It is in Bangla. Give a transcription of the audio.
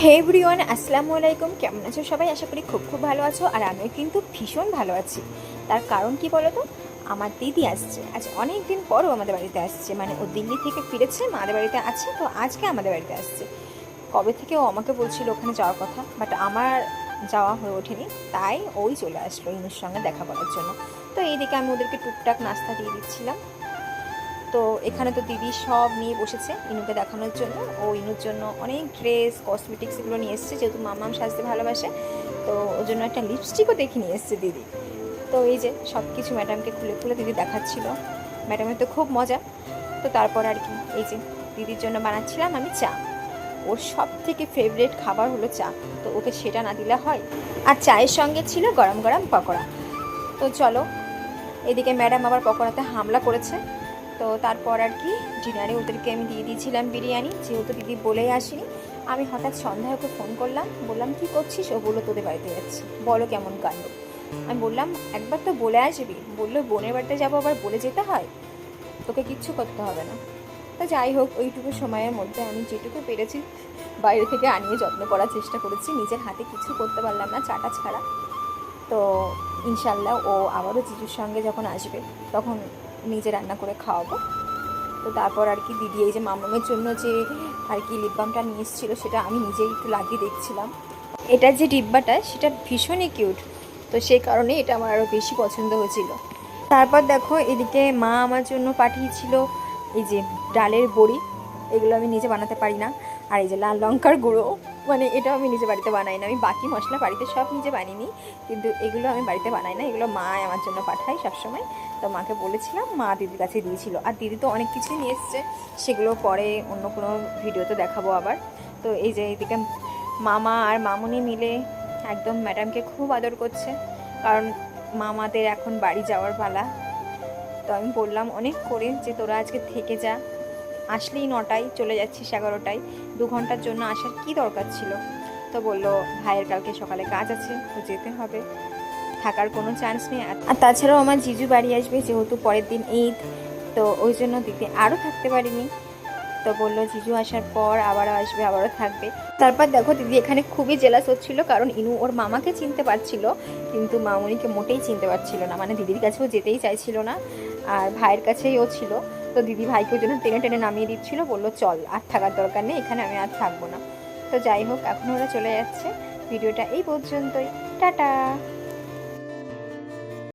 হে এভরিওয়ান, আসসালামু আলাইকুম। কেমন আছো সবাই? আশা করি খুব খুব ভালো আছো। আর আমিও কিন্তু ভীষণ ভালো আছি। তার কারণ কি বলো তো, আমার দিদি আসছে। আজ অনেক দিন পরও আমাদের বাড়িতে আসছে। মানে ও দিল্লি থেকে ফিরেছে, মাদের বাড়িতে আছে, তো আজকে আমাদের বাড়িতে আসছে। কবে থেকে ও আমাকে বলছিল ওখানে যাওয়ার কথা, বাট আমার যাওয়া হয়ে ওঠেনি। তাই ওই চলে আসলো ইনুর সঙ্গে দেখা করার জন্য। তো এইদিকে আমি ওদেরকে টুকটাক নাস্তা দিয়ে দিচ্ছিলাম। তো এখানে তো দিদি সব নিয়ে বসেছে ইনুকে দেখানোর জন্য। ও ইনুর জন্য অনেক ড্রেস, কসমেটিক্স এগুলো নিয়ে এসছে, যেহেতু মামাম সাজতে ভালোবাসে। তো ওর জন্য একটা লিপস্টিকও দেখে নিয়ে এসছে দিদি। তো এই যে সব কিছু ম্যাডামকে খুলে খুলে দিদি দেখাচ্ছিল। ম্যাডামের তো খুব মজা। তো তারপর আর কি, এই যে দিদির জন্য বানাচ্ছিলাম আমি চা। ওর সব থেকে ফেভারিট খাবার হলো চা, তো ওকে সেটা না দিলে হয়। আর চায়ের সঙ্গে ছিল গরম গরম পকোড়া। তো চলো, এদিকে ম্যাডাম আবার পকোড়াতে হামলা করেছে। তো তারপর আর কি, ডিনারে ওদেরকে আমি দিয়ে দিয়েছিলাম বিরিয়ানি, যেহেতু দিদি বলেই আসিনি। আমি হঠাৎ সন্ধ্যায় ওকে ফোন করলাম, বললাম কী করছিস? ও বললো তোদের বাড়িতে যাচ্ছি। বলো কেমন কাণ্ড। আমি বললাম একবার তো বলে আসবি। বললো বোনের বাড়িতে যাবো, আবার বলে যেতে হয়? তোকে কিচ্ছু করতে হবে না। তো যাই হোক, ওইটুকু সময়ের মধ্যে আমি যেটুকু পেরেছি বাইরে থেকে আনিয়ে যত্ন করার চেষ্টা করেছি। নিজের হাতে কিছু করতে পারলাম না চাটা ছাড়া। তো ইনশাল্লাহ ও আবারও জিজুর সঙ্গে যখন আসবে তখন নিজে রান্না করে খাওয়াবো। তো তারপর আর কি, দিদি এই যে মামামের জন্য যে আর কি লিপ বামটা নিয়ে এসেছিলো, সেটা আমি নিজেই একটু লাগিয়ে দেখছিলাম। এটার যে ডিব্বাটা সেটা ভীষণই কিউট, তো সেই কারণে এটা আমার আরও বেশি পছন্দ হয়েছিল। তারপর দেখো, এদিকে মা আমার জন্য পাঠিয়েছিল এই যে ডালের বড়ি। এগুলো আমি নিজে বানাতে পারি না। আর এই যে লাল লঙ্কার গুঁড়ো, মানে এটাও আমি নিজে বাড়িতে বানাই না। আমি বাকি মশলা বাড়িতে সব নিজে বানিয়ে নিই, কিন্তু এগুলো আমি বাড়িতে বানাই না। এগুলো মা আমার জন্য পাঠায় সবসময়। তো মাকে বলেছিলাম, মা দিদির কাছে দিয়েছিল। আর দিদি তো অনেক কিছুই নিয়ে এসছে, সেগুলো পরে অন্য কোনো ভিডিওতে দেখাবো আবার। তো এই যে এইদিকে মামা আর মামুনি মিলে একদম ম্যাডামকে খুব আদর করছে, কারণ মামাদের এখন বাড়ি যাওয়ার পালা। তো আমি বললাম অনেক করে যে তোরা আজকে থেকে যা, আসলেই 9টায়, চলে যাচ্ছিস 11টায়, 2 ঘন্টার জন্য আসার কি দরকার ছিল? তো বললো ভাইয়ের কালকে সকালে কাজ আছে, তো যেতে হবে, থাকার কোনো চান্স নেই। আর তাছাড়াও আমার জিজু বাড়ি আসবে, যেহেতু পরের দিন ঈদ, তো ওই জন্য দিদি আরও থাকতে পারিনি। তো বললো জিজু আসার পর আবারও আসবে, আবারও থাকবে। তারপর দেখো, দিদি এখানে খুবই জেলাস হচ্ছিল, কারণ ইনু ওর মামাকে চিনতে পারছিল, কিন্তু মামুনিকে মোটেই চিনতে পারছিল না। মানে দিদির কাছেও যেতেই চাইছিল না, আর ভাইয়ের কাছেই ও ছিল। তো দিদি ভাইকে ওই জন্য টেনে টেনে নামিয়ে দিচ্ছিল, বললো চল, আর থাকার দরকার নেই এখানে, আমি আর থাকবো না। তো যাই হোক, এখন ওরা চলে যাচ্ছে। ভিডিওটা এই পর্যন্তই, টাটা।